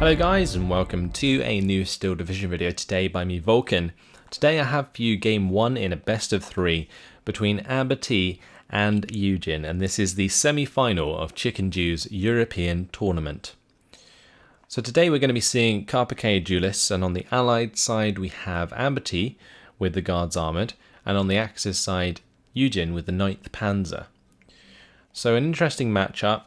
Hello guys and welcome to a new Steel Division video today by me Vulcan. Today I have for you game 1 in a best of 3 between AmberT and YueJin, and this is the semi-final of Chickendew's European tournament. So today we're going to be seeing Carpiquet Duellists, and on the allied side we have AmberT with the Guards Armoured, and on the Axis side YueJin with the 9th Panzer. So an interesting matchup.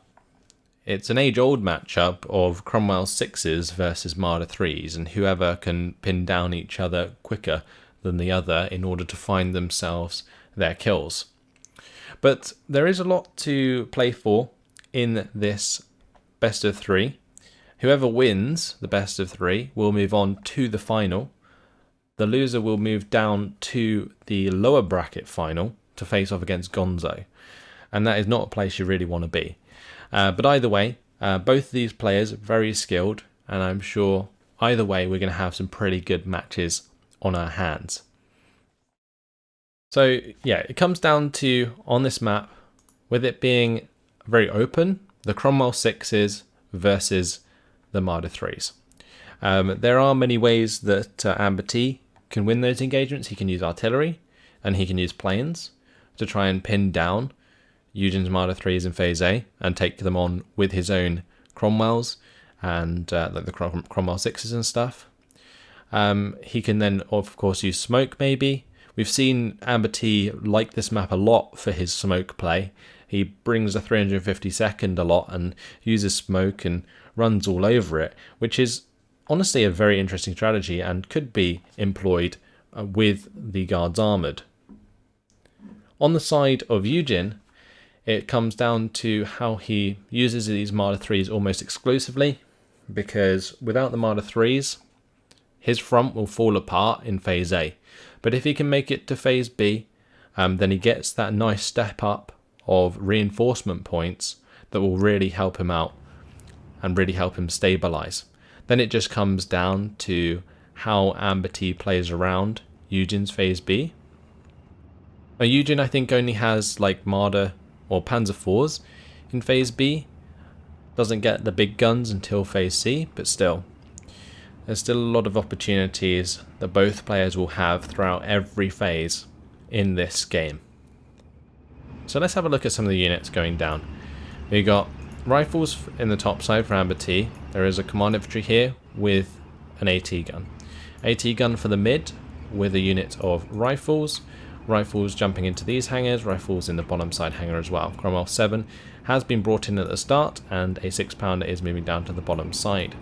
It's an age-old matchup of Cromwell 6s versus Marder 3s, and whoever can pin down each other quicker than the other in order to find themselves their kills. But there is a lot to play for in this best of 3. Whoever wins the best of 3 will move on to the final. The loser will move down to the lower bracket final to face off against Gonzo, and that is not a place you really want to be. But either way, both of these players are very skilled, and I'm sure either way we're going to have some pretty good matches on our hands. So yeah, it comes down to, on this map, with it being very open, the Cromwell 6s versus the Marder 3s. There are many ways that AmberT can win those engagements. He can use artillery, and he can use planes to try and pin down YueJin's Marder 3s in Phase A and take them on with his own Cromwells and like the Cromwell 6s and stuff. He can then, of course, use smoke maybe. We've seen AmberT like this map a lot for his smoke play. He brings a 352nd a lot and uses smoke and runs all over it, which is honestly a very interesting strategy and could be employed with the Guards Armoured. On the side of YueJin, it comes down to how he uses these Marder 3s almost exclusively, because without the Marder 3s, his front will fall apart in Phase A. But if he can make it to Phase B, then he gets that nice step up of reinforcement points that will really help him out and really help him stabilize. Then it just comes down to how AmberT plays around YueJin's Phase B. Now, YueJin, I think, only has like Marder or Panzer IVs in Phase B, doesn't get the big guns until Phase C, but still, there's still a lot of opportunities that both players will have throughout every phase in this game. So let's have a look at some of the units going down. We got rifles in the top side for AmberT. There is a command infantry here with an AT gun. AT gun for the mid with a unit of rifles. Rifles jumping into these hangars, rifles in the bottom side hangar as well. Cromwell 7 has been brought in at the start, and a 6-pounder is moving down to the bottom side.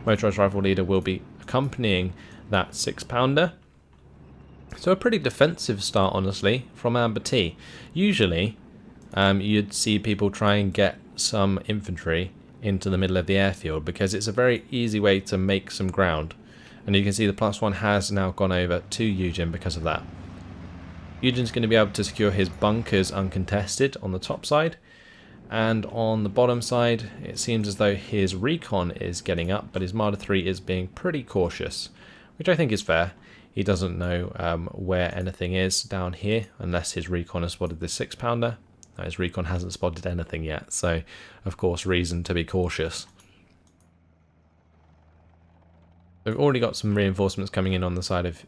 Motorized rifle leader will be accompanying that 6-pounder. So a pretty defensive start, honestly, from AmberT. Usually, you'd see people try and get some infantry into the middle of the airfield, because it's a very easy way to make some ground. And you can see the +1 has now gone over to YueJin because of that. YueJin's going to be able to secure his bunkers uncontested on the top side, and on the bottom side it seems as though his recon is getting up, but his Marder 3 is being pretty cautious, which I think is fair. He doesn't know where anything is down here unless his recon has spotted this 6-pounder. His recon hasn't spotted anything yet, so of course reason to be cautious. We've already got some reinforcements coming in on the side of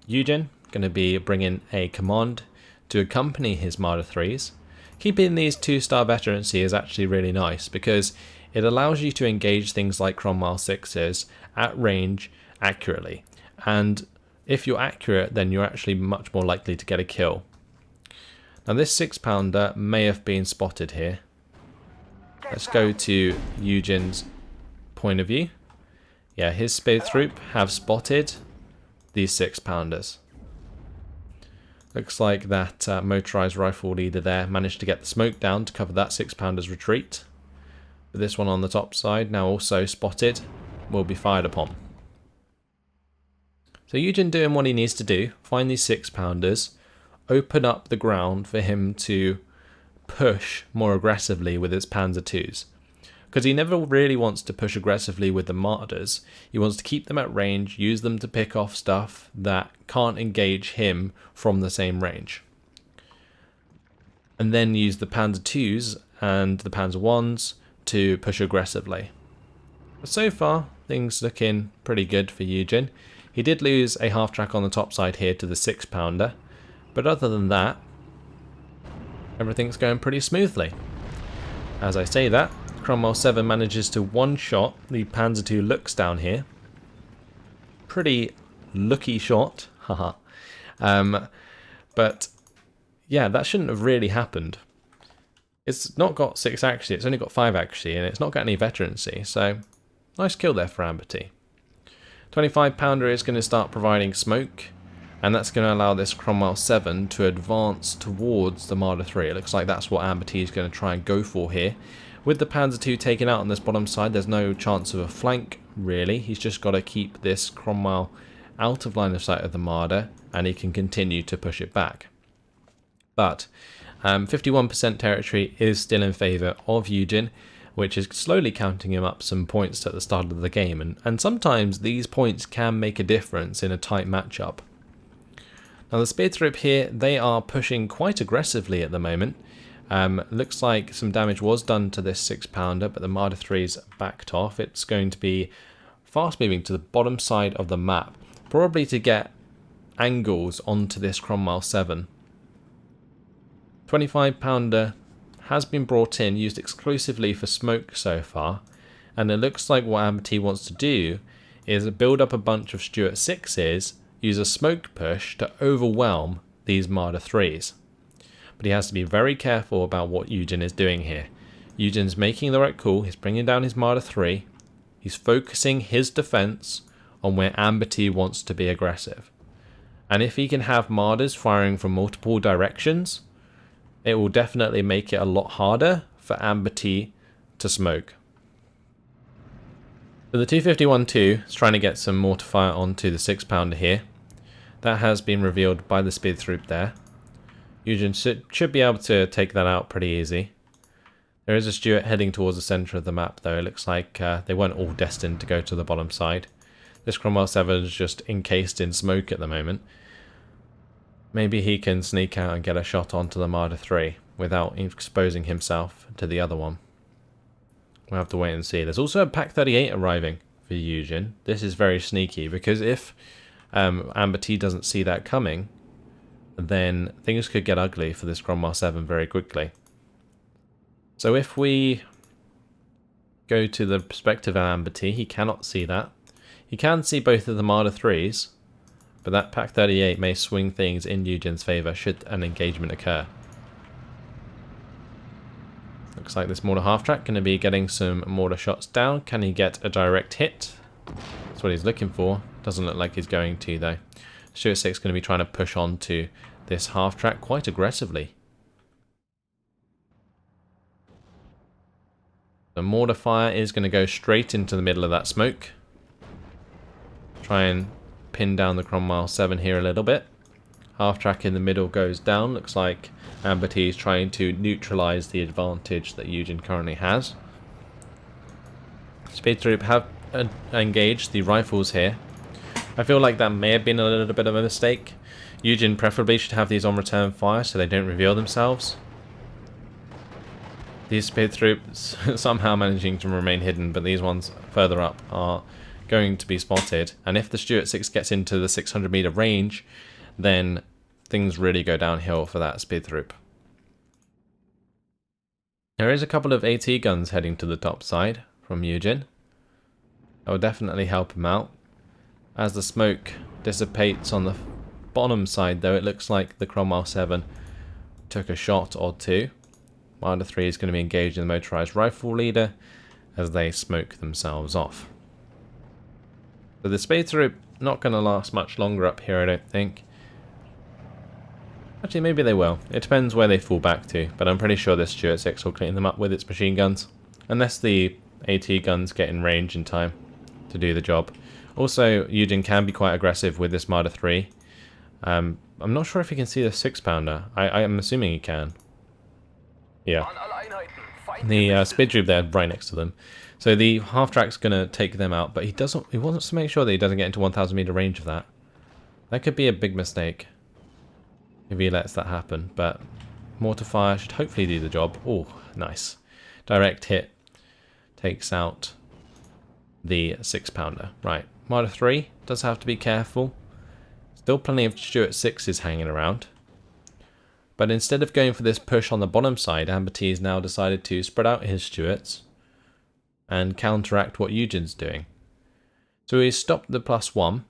YueJin. Going to be bringing a command to accompany his Marder 3s. Keeping these 2-star veterancy is actually really nice, because it allows you to engage things like Cromwell 6s at range accurately, and if you're accurate then you're actually much more likely to get a kill. Now this 6-pounder may have been spotted here. Let's go to YueJin's point of view. Yeah, his spear troop have spotted these 6-pounders. Looks like that motorized rifle leader there managed to get the smoke down to cover that 6-pounder's retreat. But this one on the top side, now also spotted, will be fired upon. So YueJin doing what he needs to do, find these 6-pounders, open up the ground for him to push more aggressively with his Panzer IIs. Because he never really wants to push aggressively with the Marders. He wants to keep them at range, use them to pick off stuff that can't engage him from the same range. And then use the Panzer IIs and the Panzer Is to push aggressively. But so far, things looking pretty good for YueJin. He did lose a half track on the top side here to the 6-pounder, but other than that, everything's going pretty smoothly. As I say that, Cromwell 7 manages to one-shot the Panzer II Lux down here. Pretty lucky shot, haha. But yeah, that shouldn't have really happened. It's not got 6 actually, it's only got 5 actually, and it's not got any veterancy, so nice kill there for AmberT. 25-pounder is going to start providing smoke, and that's going to allow this Cromwell 7 to advance towards the Marder 3. It looks like that's what AmberT is going to try and go for here. With the Panzer II taken out on this bottom side, there's no chance of a flank, really. He's just got to keep this Cromwell out of line of sight of the Marder, and he can continue to push it back. But 51% territory is still in favour of YueJin, which is slowly counting him up some points at the start of the game, and sometimes these points can make a difference in a tight matchup. Now the Speertrupp here, they are pushing quite aggressively at the moment. Looks like some damage was done to this 6-pounder, but the Marder 3's backed off. It's going to be fast moving to the bottom side of the map, probably to get angles onto this Cromwell 7. 25-pounder has been brought in, used exclusively for smoke so far, and it looks like what AmberT wants to do is build up a bunch of Stuart 6s, use a smoke push to overwhelm these Marder 3s. But he has to be very careful about what YueJin is doing here. YueJin's making the right call, he's bringing down his Marder 3, he's focusing his defense on where AmberT wants to be aggressive. And if he can have Marders firing from multiple directions, it will definitely make it a lot harder for AmberT to smoke. So the 251-2 is trying to get some mortar fire onto the 6-pounder here. That has been revealed by the Speertrupp there. YueJin should be able to take that out pretty easy. There is a Stuart heading towards the centre of the map though. It looks like they weren't all destined to go to the bottom side. This Cromwell 7 is just encased in smoke at the moment. Maybe he can sneak out and get a shot onto the Marder 3 without exposing himself to the other one. We'll have to wait and see. There's also a Pak 38 arriving for YueJin. This is very sneaky because if AmberT doesn't see that coming, then things could get ugly for this Cromwell 7 very quickly. So if we go to the perspective of AmberT, he cannot see that. He can see both of the Marder 3s, but that Pak 38 may swing things in YueJin's favour should an engagement occur. Looks like this mortar half-track going to be getting some mortar shots down. Can he get a direct hit? That's what he's looking for. Doesn't look like he's going to though. Stuart 6 going to be trying to push on to this half-track quite aggressively. The mortar fire is going to go straight into the middle of that smoke. Try and pin down the Cromwell 7 here a little bit. Half track in the middle goes down. Looks like AmberT is trying to neutralise the advantage that YueJin currently has. Speertrupp have engaged the rifles here. I feel like that may have been a little bit of a mistake. YueJin preferably should have these on return fire so they don't reveal themselves. These Speertrupps somehow managing to remain hidden, but these ones further up are going to be spotted, and if the Stuart 6 gets into the 600 meter range, then things really go downhill for that Speertrupp. There is a couple of AT guns heading to the top side from YueJin. That will definitely help him out. As the smoke dissipates on the bottom side though, it looks like the Cromwell 7 took a shot or two. Marder 3 is going to be engaged in the motorised rifle leader as they smoke themselves off. So the Speertrupp not going to last much longer up here, I don't think. Actually, maybe they will. It depends where they fall back to, but I'm pretty sure this Stuart 6 will clean them up with its machine guns. Unless the AT guns get in range in time to do the job. Also, YueJin can be quite aggressive with this Marder 3. I'm not sure if he can see the 6-pounder. I'm assuming he can. Yeah. The Speertrupp there right next to them. So the half-track's going to take them out, but he wants to make sure that he doesn't get into 1,000 meter range of that. That could be a big mistake if he lets that happen, but mortar fire should hopefully do the job. Oh, nice. Direct hit takes out the 6-pounder. Right, Marder 3 does have to be careful. Still plenty of Stuart 6s hanging around. But instead of going for this push on the bottom side, AmberT has now decided to spread out his Stuarts and counteract what YueJin's doing. So he stopped the +1,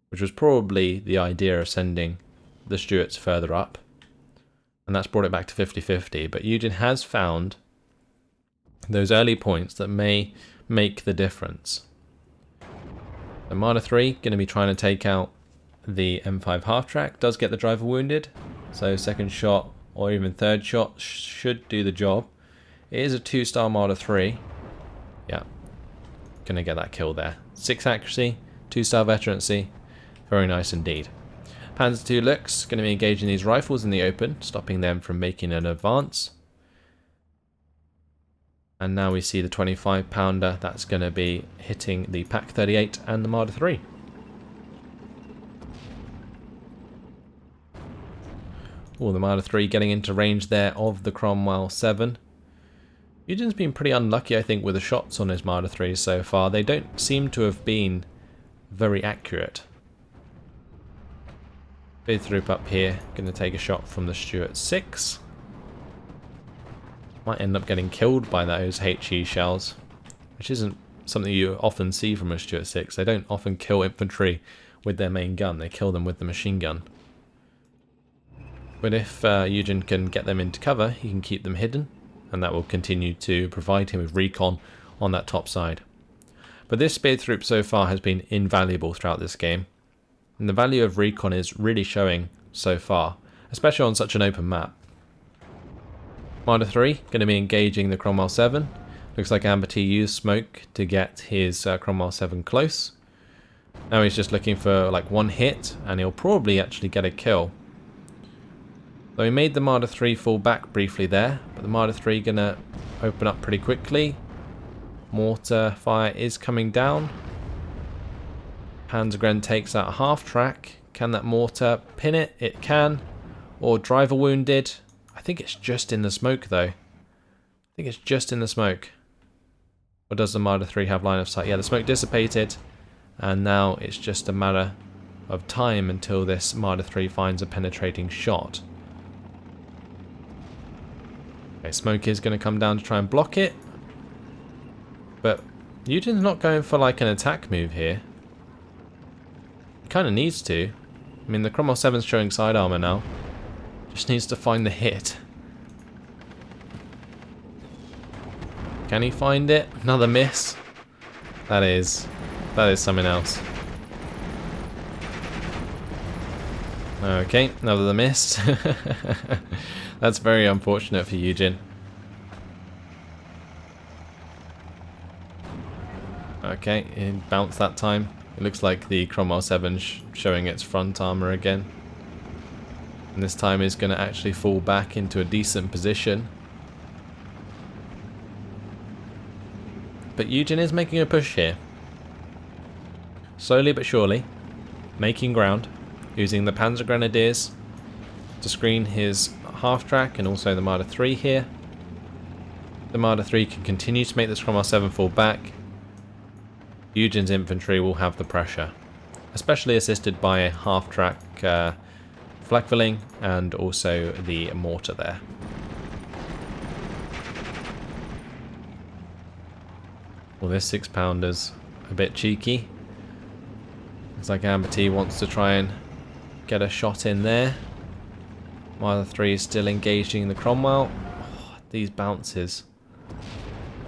which was probably the idea of sending the Stuarts further up. And that's brought it back to 50-50. But YueJin has found those early points that may make the difference. So Marder 3 going to be trying to take out the M5 half-track. Does get the driver wounded. So second shot or even third shot should do the job. It is a 2-star Marder 3. Yeah. Going to get that kill there. 6 accuracy, 2-star veterancy. Very nice indeed. Panzer II Lux going to be engaging these rifles in the open, stopping them from making an advance. And now we see the 25-pounder. That's going to be hitting the Pak 38 and the Marder 3. Oh, the Marder 3 getting into range there of the Cromwell 7. YueJin's been pretty unlucky, I think, with the shots on his Marder 3s so far. They don't seem to have been very accurate. Bidthroop up here, going to take a shot from the Stuart 6. Might end up getting killed by those HE shells, which isn't something you often see from a Stuart 6. They don't often kill infantry with their main gun, they kill them with the machine gun. But if YueJin can get them into cover, he can keep them hidden, and that will continue to provide him with recon on that top side. But this Bidthroop so far has been invaluable throughout this game, and the value of recon is really showing so far, especially on such an open map. Marder 3 going to be engaging the Cromwell 7. Looks like AmberT used smoke to get his Cromwell 7 close. Now he's just looking for like one hit, and he'll probably actually get a kill. Though he made the Marder 3 fall back briefly there, but the Marder 3 going to open up pretty quickly. Mortar fire is coming down. Panzergren takes out a half-track. Can that mortar pin it? It can. Or driver wounded. I think it's just in the smoke though. I think it's just in the smoke. Or does the Marder 3 have line of sight? Yeah, the smoke dissipated. And now it's just a matter of time until this Marder 3 finds a penetrating shot. Okay, smoke is going to come down to try and block it. But YueJin's not going for like an attack move here. He kind of needs to. I mean, the Cromwell 7's showing side armor now. Just needs to find the hit. Can he find it? Another miss. That is something else. Okay, another miss. That's very unfortunate for YueJin. Okay, it bounced that time. It looks like the Cromwell 7 showing its front armor again. And this time is going to actually fall back into a decent position. But YueJin is making a push here. Slowly but surely, making ground, using the Panzer Grenadiers to screen his half-track and also the Marder 3 here. The Marder 3 can continue to make this Cromwell 7 fall back. YueJin's infantry will have the pressure, especially assisted by a half-track flak-filling and also the mortar there. Well, this 6-pounder's a bit cheeky. Looks like AmberT wants to try and get a shot in there. Marder 3 is still engaging the Cromwell. Oh, these bounces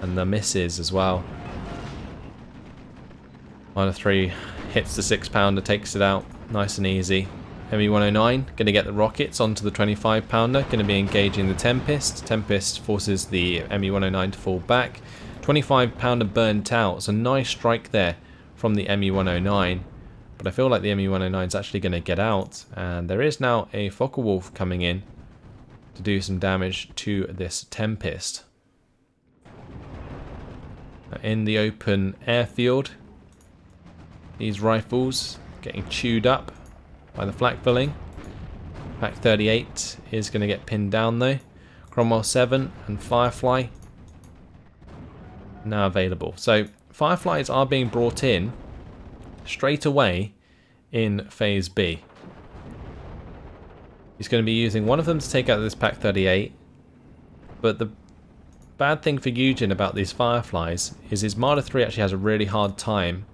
and the misses as well. Marder 3 hits the 6-pounder, takes it out nice and easy. ME-109 going to get the rockets onto the 25-pounder, going to be engaging the Tempest. Tempest forces the ME-109 to fall back. 25-pounder burnt out. It's a nice strike there from the ME-109. But I feel like the ME-109 is actually going to get out. And there is now a Focke-Wulf coming in to do some damage to this Tempest. In the open airfield, these rifles getting chewed up by the flak filling. Pak 38 is going to get pinned down though. Cromwell 7 and Firefly now available. So Fireflies are being brought in straight away in phase B. He's going to be using one of them to take out this Pack 38, but the bad thing for YueJin about these Fireflies is his Marder 3 actually has a really hard time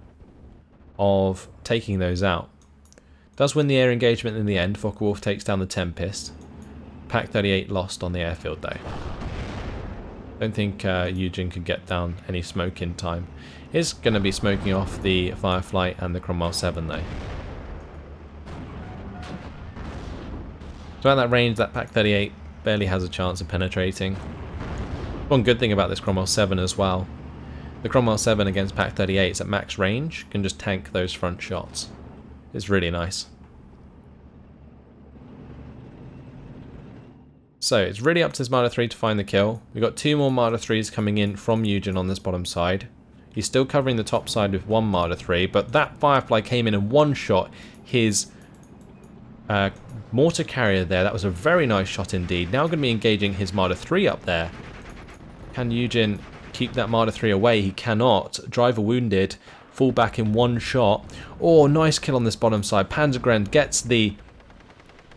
of taking those out. Does win the air engagement in the end. Focke-Wulf takes down the Tempest. Pack 38 lost on the airfield though. Don't think YueJin could get down any smoke in time. Is going to be smoking off the Firefly and the Cromwell 7 though. So at that range, that Pack 38 barely has a chance of penetrating. One good thing about this Cromwell 7 as well, the Cromwell 7 against Pack 38s at max range can just tank those front shots. It's really nice. So it's really up to this Marder 3 to find the kill. We've got 2 more Marder 3s coming in from YueJin on this bottom side. He's still covering the top side with 1 Marder 3, but that Firefly came in and one-shot his mortar carrier there. That was a very nice shot indeed. Now going to be engaging his Marder 3 up there. Can YueJin keep that Marder 3 away? He cannot. Driver wounded. Fall back in 1 shot. Oh, nice kill on this bottom side. Panzergren gets the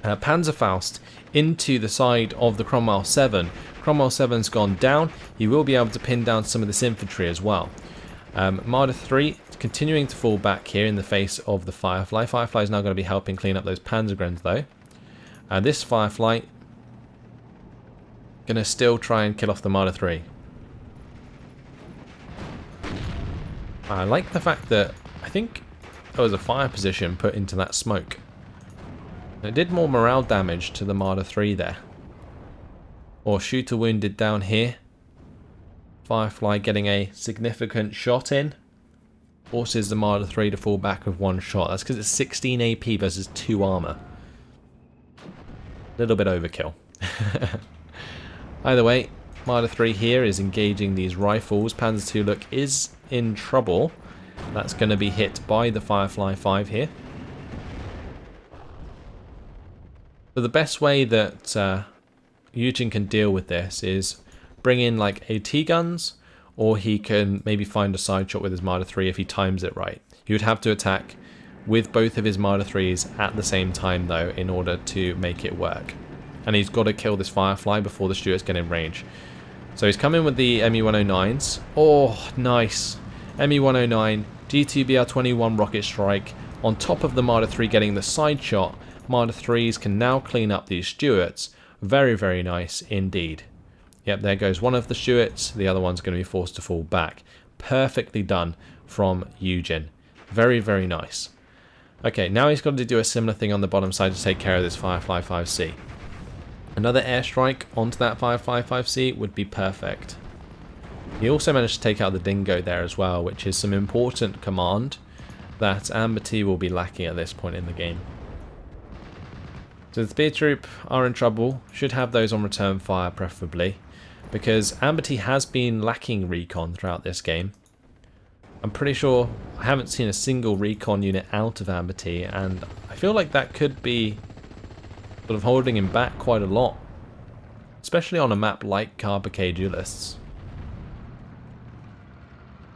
Panzerfaust into the side of the Cromwell 7. Cromwell 7's gone down. He will be able to pin down some of this infantry as well. Marder 3 continuing to fall back here in the face of the Firefly. Firefly is now going to be helping clean up those Panzergrens though. This Firefly going to still try and kill off the Marder 3. I like the fact that I think there was a fire position put into that smoke. It did more morale damage to the Marder 3 there. Or shooter wounded down here. Firefly getting a significant shot in. Forces the Marder 3 to fall back with 1 shot. That's because it's 16 AP versus 2 armor. Little bit overkill. Either way, Marder 3 here is engaging these rifles. Panzer 2 look is in trouble. That's going to be hit by the Firefly 5 here. So the best way that YueJin can deal with this is bring in like AT guns, or he can maybe find a side shot with his Marder 3 if he times it right. He would have to attack with both of his Marder 3s at the same time though in order to make it work. And he's got to kill this Firefly before the Stuarts get in range. So he's coming with the ME-109s. Oh, nice. ME-109, G2BR-21 rocket strike on top of the Marder 3 getting the side shot. Marder 3s can now clean up these Stuarts. Very, very nice indeed. Yep, there goes one of the Stuarts. The other one's going to be forced to fall back. Perfectly done from YueJin. Very, very nice. Okay, now he's got to do a similar thing on the bottom side to take care of this Firefly 5C. Another airstrike onto that Firefly 5C would be perfect. He also managed to take out the Dingo there as well, which is some important command that AmberT will be lacking at this point in the game. So the Spear Troop are in trouble, should have those on return fire preferably, because AmberT has been lacking recon throughout this game. I'm pretty sure I haven't seen a single recon unit out of AmberT, and I feel like that could be sort of holding him back quite a lot, especially on a map like Carpiquet Duellists.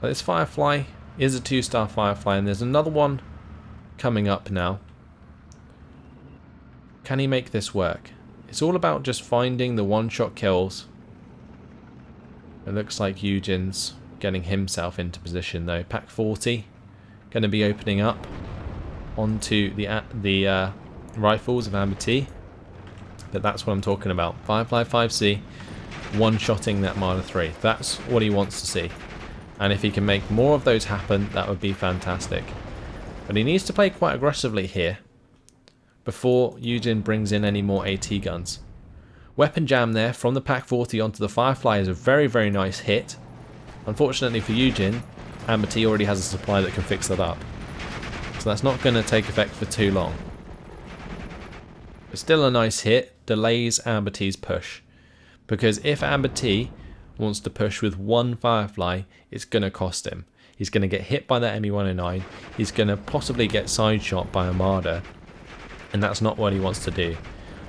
But this Firefly is a 2-star Firefly, and there's another one coming up now. Can he make this work? It's all about just finding the one-shot kills. It looks like YueJin's getting himself into position though. Pack 40 going to be opening up onto the rifles of AmberT. But that's what I'm talking about. Firefly 5C one-shotting that Marder 3. That's what he wants to see. And if he can make more of those happen, that would be fantastic. But he needs to play quite aggressively here before YueJin brings in any more AT guns. Weapon jam there from the Pack 40 onto the Firefly is a very, very nice hit. Unfortunately for YueJin, AmberT already has a supply that can fix that up. So that's not going to take effect for too long. But still a nice hit, delays AmberT's push. Because if AmberT wants to push with one Firefly, it's going to cost him. He's going to get hit by that ME-109, he's going to possibly get side shot by a Marder, and that's not what he wants to do.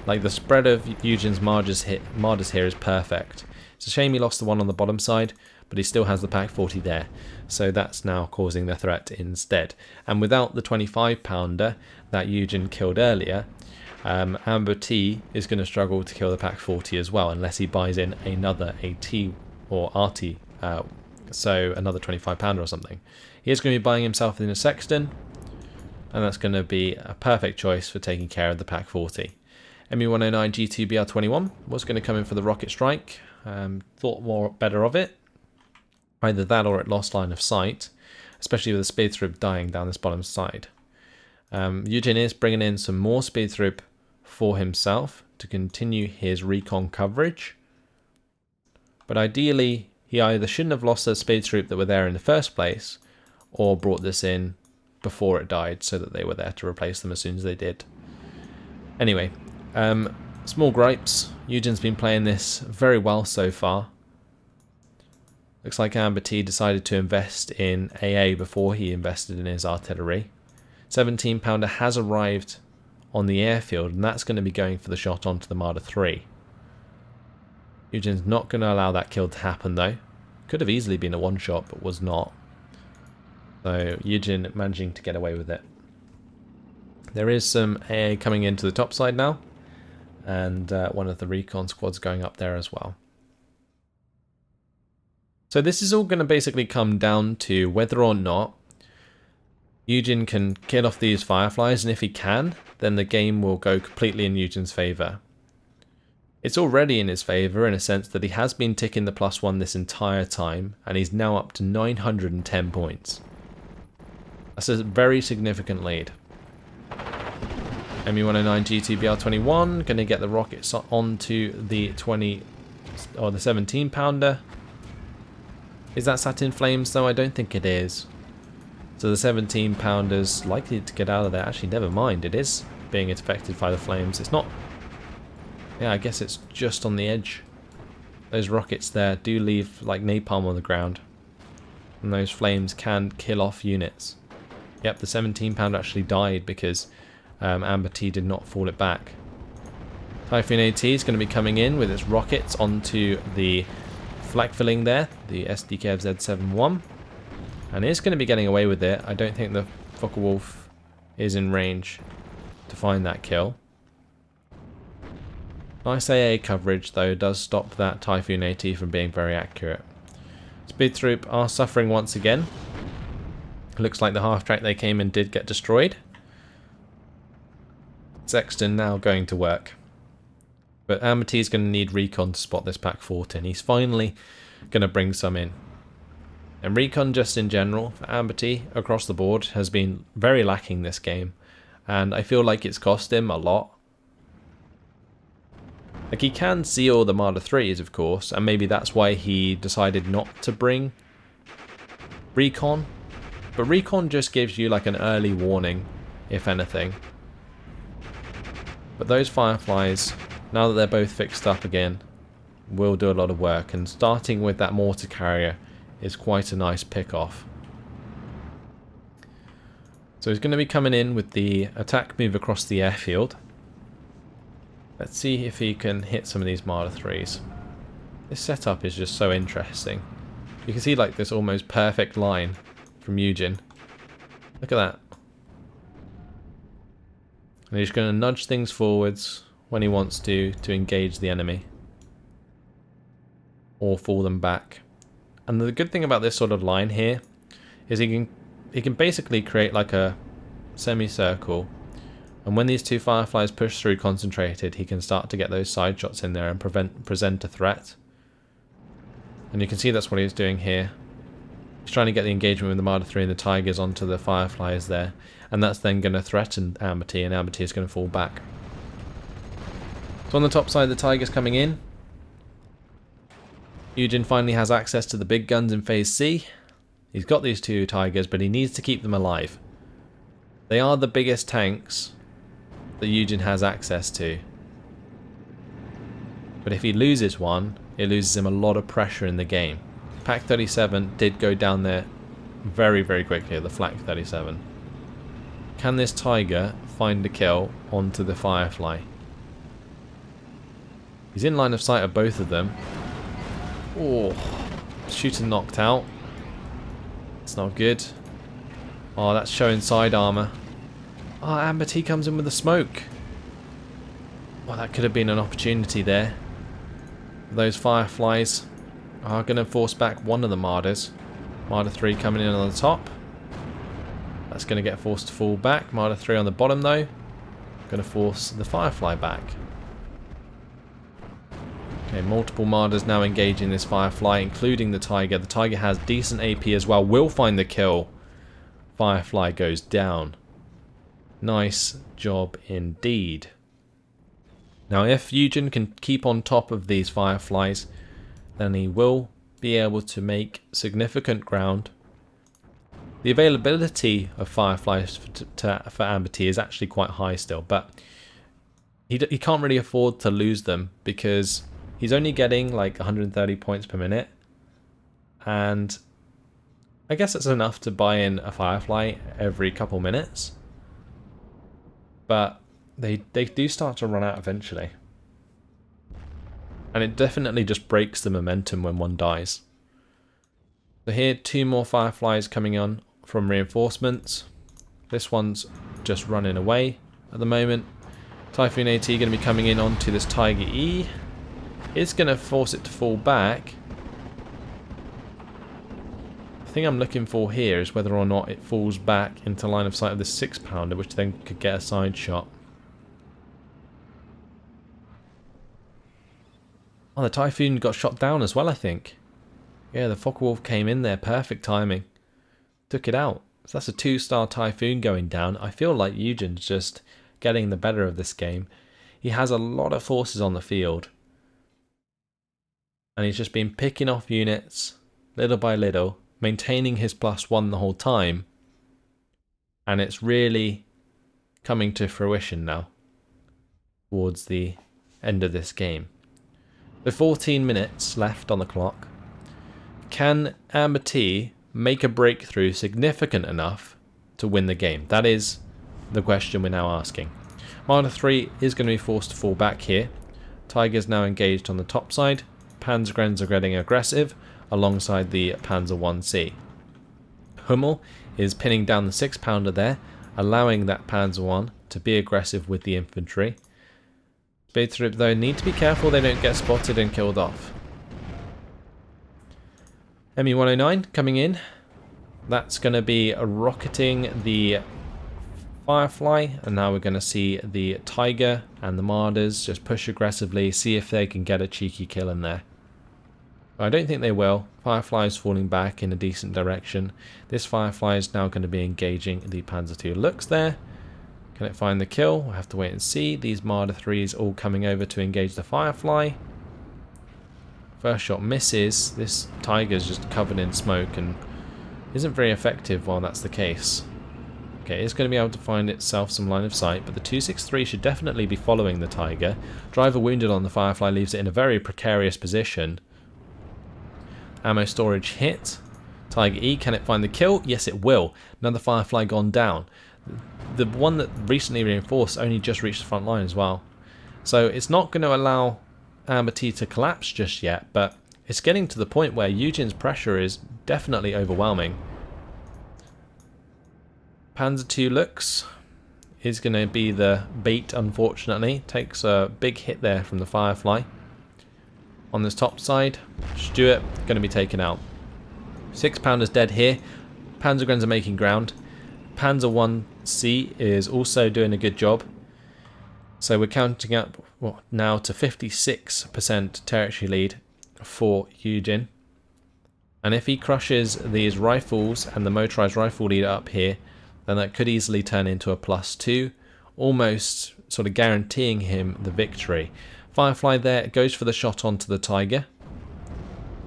Like, the spread of YueJin's Marders here is perfect. It's a shame he lost the one on the bottom side, but but he still has the Pak 40 there. So that's now causing the threat instead. And without the 25 pounder that YueJin killed earlier, AmberT is going to struggle to kill the Pak 40 as well, unless he buys in another AT or RT, so another 25 pounder or something. He is going to be buying himself in a Sexton, and that's going to be a perfect choice for taking care of the Pak 40. ME109 G2BR21 was going to come in for the rocket strike. Thought better of it. Either that or it lost line of sight, especially with the speed through dying down this bottom side. YueJin is bringing in some more speed through for himself to continue his recon coverage. But ideally, he either shouldn't have lost the speed through that were there in the first place, or brought this in before it died so that they were there to replace them as soon as they did. Anyway, small gripes. YueJin's been playing this very well so far. Looks like AmberT decided to invest in AA before he invested in his artillery. 17 pounder has arrived on the airfield, and that's going to be going for the shot onto the Marder 3. YueJin's not going to allow that kill to happen though. Could have easily been a one shot, but was not. So YueJin managing to get away with it. There is some AA coming into the top side now, and one of the recon squads going up there as well. So this is all going to basically come down to whether or not YueJin can kill off these Fireflies, and if he can, then the game will go completely in YueJin's favour. It's already in his favour in a sense that he has been ticking the +1 this entire time, and he's now up to 910 points. That's a very significant lead. ME109 G2BR21 going to get the rockets onto the 20 or the 17 pounder. Is that sat in flames though? I don't think it is. So the 17 pounder's likely to get out of there. Actually, never mind. It is being affected by the flames. It's not. Yeah, I guess it's just on the edge. Those rockets there do leave like napalm on the ground, and those flames can kill off units. Yep, the 17 pounder actually died because AmberT did not fall it back. Typhoon AT is going to be coming in with its rockets onto the flak filling there, the SDKF Z71, and it's going to be getting away with it. I don't think the Focke-Wulf is in range to find that kill. Nice AA coverage though does stop that Typhoon AT from being very accurate. Speed Troop are suffering once again. Looks like the half track they came in did get destroyed. Sexton now going to work. But AmberT is going to need recon to spot this Pak 40, and he's finally going to bring some in. And recon just in general for AmberT across the board has been very lacking this game, and I feel like it's cost him a lot. Like, he can see all the Marder 3s of course, and maybe that's why he decided not to bring recon. But recon just gives you like an early warning, if anything. But those Fireflies, now that they're both fixed up again, will do a lot of work, and starting with that mortar carrier is quite a nice pick-off. So he's going to be coming in with the attack move across the airfield. Let's see if he can hit some of these Marder 3s. This setup is just so interesting. You can see like this almost perfect line from YueJin. Look at that. And he's going to nudge things forwards when he wants to engage the enemy, or fall them back. And the good thing about this sort of line here is he can basically create like a semicircle, and when these two Fireflies push through concentrated, he can start to get those side shots in there and present a threat. And you can see that's what he's doing here. He's trying to get the engagement with the Marder 3 and the Tigers onto the Fireflies there, and that's then going to threaten AmberT, and AmberT is going to fall back. So on the top side, the Tigers coming in. YueJin finally has access to the big guns in Phase C. He's got these two Tigers, but he needs to keep them alive. They are the biggest tanks that YueJin has access to. But if he loses one, it loses him a lot of pressure in the game. Pak 37 did go down there very, very quickly, the Flak 37. Can this Tiger find a kill onto the Firefly? He's in line of sight of both of them. Oh, shooter knocked out. It's not good. Oh, that's showing side armor. Oh, AmberT comes in with the smoke. Well, that could have been an opportunity there. Those Fireflies are going to force back one of the Marders. Marder 3 coming in on the top. That's going to get forced to fall back. Marder 3 on the bottom though. Going to force the Firefly back. Okay, multiple Marders now engaging this Firefly, including the Tiger. The Tiger has decent AP as well. Will find the kill. Firefly goes down. Nice job indeed. Now if YueJin can keep on top of these Fireflies, then he will be able to make significant ground. The availability of Fireflies for AmberT is actually quite high still, but he can't really afford to lose them because he's only getting like 130 points per minute, and I guess it's enough to buy in a Firefly every couple minutes, but they do start to run out eventually. And it definitely just breaks the momentum when one dies. So here, 2 more Fireflies coming on from reinforcements. This one's just running away at the moment. Typhoon AT going to be coming in onto this Tiger E. It's going to force it to fall back. The thing I'm looking for here is whether or not it falls back into line of sight of the 6-pounder, which then could get a side shot. Oh, the Typhoon got shot down as well, I think. Yeah, the Focke-Wulf came in there. Perfect timing. Took it out. So that's a 2-star Typhoon going down. I feel like YueJin's just getting the better of this game. He has a lot of forces on the field. And he's just been picking off units little by little, maintaining his +1 the whole time. And it's really coming to fruition now towards the end of this game. With 14 minutes left on the clock, can AmberT make a breakthrough significant enough to win the game? That is the question we're now asking. Marder 3 is going to be forced to fall back here. Tiger's now engaged on the top side. Panzergrens are getting aggressive alongside the Panzer 1C. Hummel is pinning down the 6-pounder there, allowing that Panzer 1 to be aggressive with the infantry. Spätrup though need to be careful they don't get spotted and killed off. Me-109 coming in. That's going to be rocketing the Firefly, and now we're going to see the Tiger and the Marders just push aggressively, see if they can get a cheeky kill in there. I don't think they will. Firefly is falling back in a decent direction. This Firefly is now going to be engaging the Panzer II Lux there. Can it find the kill? We'll have to wait and see. These Marder 3s all coming over to engage the Firefly. First shot misses. This Tiger's just covered in smoke and isn't very effective while that's the case. Okay, it's going to be able to find itself some line of sight, but the 263 should definitely be following the Tiger. Driver wounded on the Firefly leaves it in a very precarious position. Ammo storage hit. Tiger E, can it find the kill? Yes, it will. Another Firefly gone down. The one that recently reinforced only just reached the front line as well. So it's not going to allow AmberT to collapse just yet, but it's getting to the point where YueJin's pressure is definitely overwhelming. Panzer II Lux is going to be the bait, unfortunately. Takes a big hit there from the Firefly. On this top side, Stuart going to be taken out. 6-pounder's dead here. Panzergrens are making ground. Panzer 1C is also doing a good job. So we're counting up now to 56% territory lead for YueJin. And if he crushes these rifles and the motorized rifle leader up here, then that could easily turn into a +2, almost sort of guaranteeing him the victory. Firefly there goes for the shot onto the Tiger.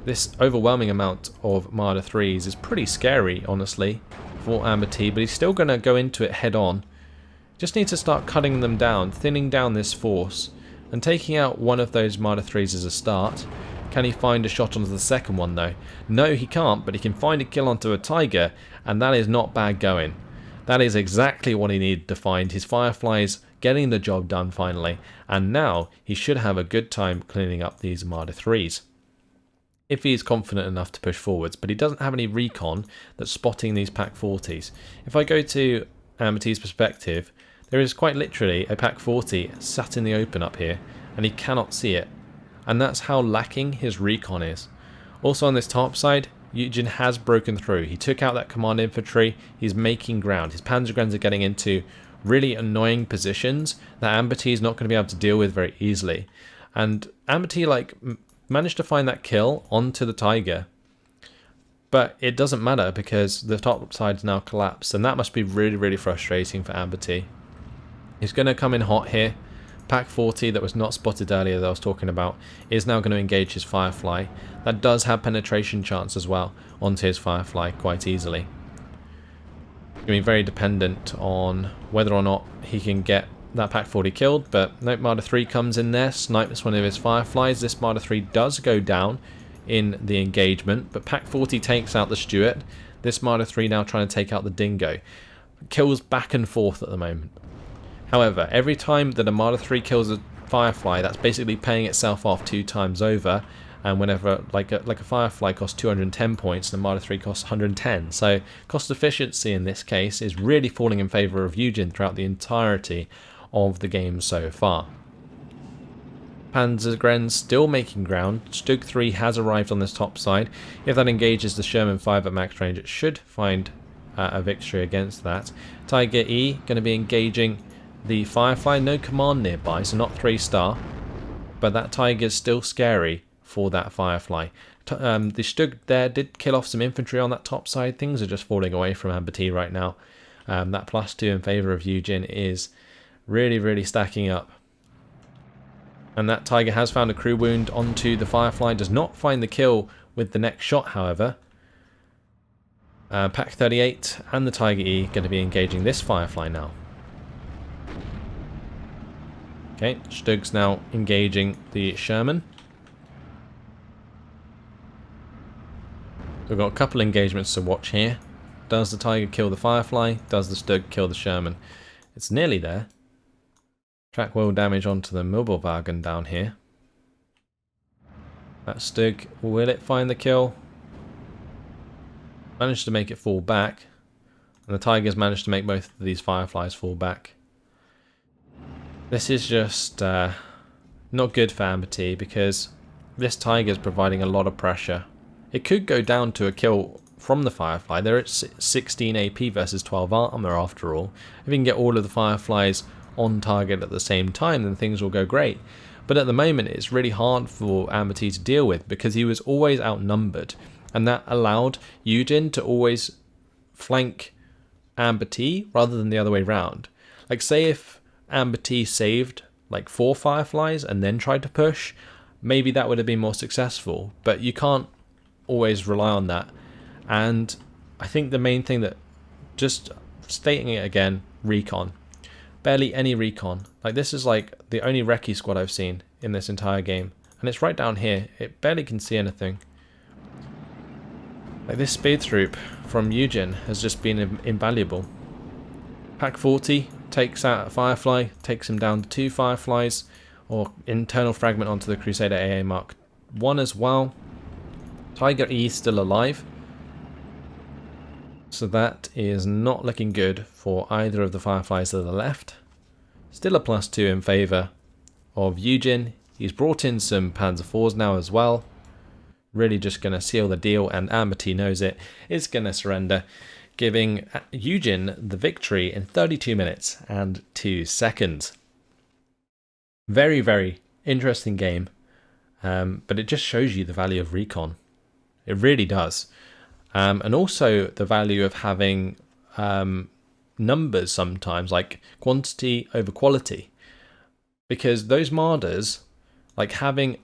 This overwhelming amount of Marder 3s is pretty scary, honestly, for AmberT, but he's still going to go into it head on. Just needs to start cutting them down, thinning down this force, and taking out one of those Marder 3s as a start. Can he find a shot onto the second one though? No, he can't, but he can find a kill onto a Tiger, and that is not bad going. That is exactly what he needed to find. His Fireflies getting the job done finally, and now he should have a good time cleaning up these Marder 3s. if he's confident enough to push forwards, but he doesn't have any recon that's spotting these pack 40s. If I go to AmberT's perspective, there is quite literally a pack 40 sat in the open up here, and he cannot see it. And that's how lacking his recon is. Also on this top side, YueJin has broken through. He took out that command infantry, he's making ground. His Panzergrens are getting into really annoying positions that AmberT is not going to be able to deal with very easily. And AmberT managed to find that kill onto the Tiger, but it doesn't matter because the top side's now collapsed, and that must be really frustrating for AmberT. He's going to come in hot here. Pack 40 that was not spotted earlier that I was talking about is now going to engage his Firefly. That does have penetration chance as well onto his Firefly quite easily. Going to be very dependent on whether or not he can get that pack 40 killed, but nope, Marder 3 comes in there, snipes one of his Fireflies. This Marder 3 does go down in the engagement, but pack 40 takes out the Stuart. This Marder 3 now trying to take out the Dingo. Kills back and forth at the moment. However, every time that a Marder 3 kills a Firefly, that's basically paying itself off 2 times over, and whenever like a Firefly costs 210 points and a Marder 3 costs 110, so cost efficiency in this case is really falling in favour of YueJin throughout the entirety of the game so far. Panzergren still making ground. Stug 3 has arrived on this top side. If that engages the Sherman 5 at max range, it should find a victory against that. Tiger E going to be engaging the Firefly. No command nearby, so not 3-star, but that Tiger's still scary for that Firefly. The Stug there did kill off some infantry on that top side. Things are just falling away from AmberT right now. That +2 in favour of YueJin is really stacking up. And that Tiger has found a crew wound onto the Firefly. Does not find the kill with the next shot, however. Pack 38 and the Tiger E going to be engaging this Firefly now. Okay, Stug's now engaging the Sherman. We've got a couple engagements to watch here. Does the Tiger kill the Firefly? Does the Stug kill the Sherman? It's nearly there. Track wheel damage onto the mobile wagon down here. That Stug, will it find the kill? Managed to make it fall back. And the Tiger's managed to make both of these Fireflies fall back. This is just not good for AmberT because this Tiger is providing a lot of pressure. It could go down to a kill from the Firefly. They're at 16 AP versus 12 armor after all. If you can get all of the Fireflies on target at the same time, then things will go great. But at the moment it's really hard for AmberT to deal with because he was always outnumbered, and that allowed YueJin to always flank AmberT rather than the other way around. Like say if AmberT saved like 4 Fireflies and then tried to push, maybe that would have been more successful, but you can't always rely on that. And I think the main thing that, just stating it again, recon. Barely any recon. Like this is like the only recce squad I've seen in this entire game, and it's right down here. It barely can see anything. Like this speed troop from YueJin has just been invaluable. Pack 40 takes out a Firefly, takes him down to 2 Fireflies, or internal fragment onto the Crusader AA Mark 1 as well. Tiger E still alive, so that is not looking good for either of the Fireflies to the left. Still a +2 in favour of YueJin. He's brought in some Panzer IVs now as well. Really just going to seal the deal, and AmberT knows it. It's going to surrender, giving YueJin the victory in 32 minutes and 2 seconds. Very interesting game, but it just shows you the value of recon. It really does. And also the value of having numbers sometimes, like quantity over quality. Because those Marders, like having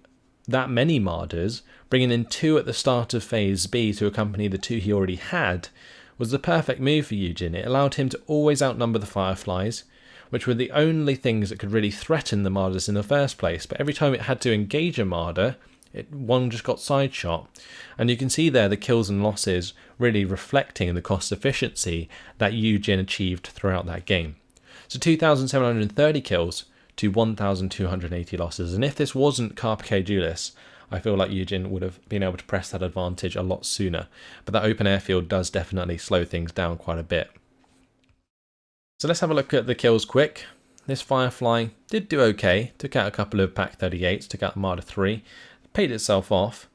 that many Marders, bringing in 2 at the start of Phase B to accompany the 2 he already had, was the perfect move for YueJin. It allowed him to always outnumber the Fireflies, which were the only things that could really threaten the Marders in the first place. But every time it had to engage a Marder, one just got side shot. And you can see there the kills and losses really reflecting the cost efficiency that YueJin achieved throughout that game. So 2,730 kills to 1,280 losses. And if this wasn't Carpiquet Duellists, I feel like YueJin would have been able to press that advantage a lot sooner. But that open airfield does definitely slow things down quite a bit. So let's have a look at the kills quick. This Firefly did do okay. Took out a couple of Pack 38s, took out the Marder 3. Paid itself off.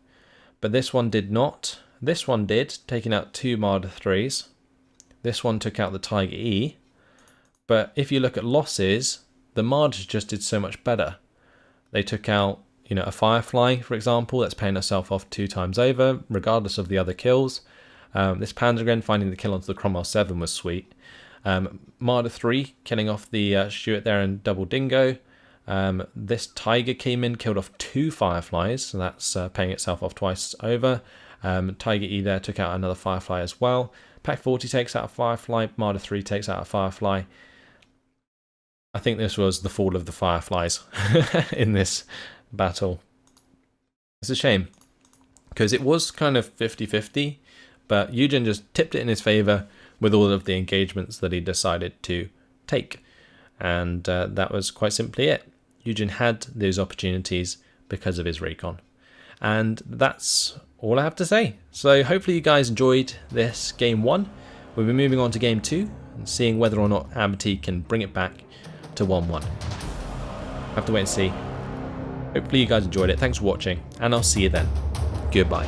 But this one did not. This one did, taking out 2 Marder 3s. This one took out the Tiger E. But if you look at losses, the Marders just did so much better. They took out, you know, a Firefly, for example, that's paying herself off 2 times over, regardless of the other kills. This Panzergren finding the kill onto the Cromwell 7 was sweet. Marder 3 killing off the Stuart there and double dingo. This Tiger came in, killed off 2 Fireflies, so that's paying itself off twice over. Tiger E there took out another Firefly as well. Pack 40 takes out a Firefly, Marder 3 takes out a Firefly. I think this was the fall of the Fireflies in this battle. It's a shame, because it was kind of 50-50, but YueJin just tipped it in his favour with all of the engagements that he decided to take. And that was quite simply it. YueJin had those opportunities because of his recon. And that's all I have to say. So hopefully you guys enjoyed this game 1. We'll be moving on to game 2 and seeing whether or not AmberT can bring it back to 1-1. Have to wait and see. Hopefully you guys enjoyed it. Thanks for watching, and I'll see you then. Goodbye.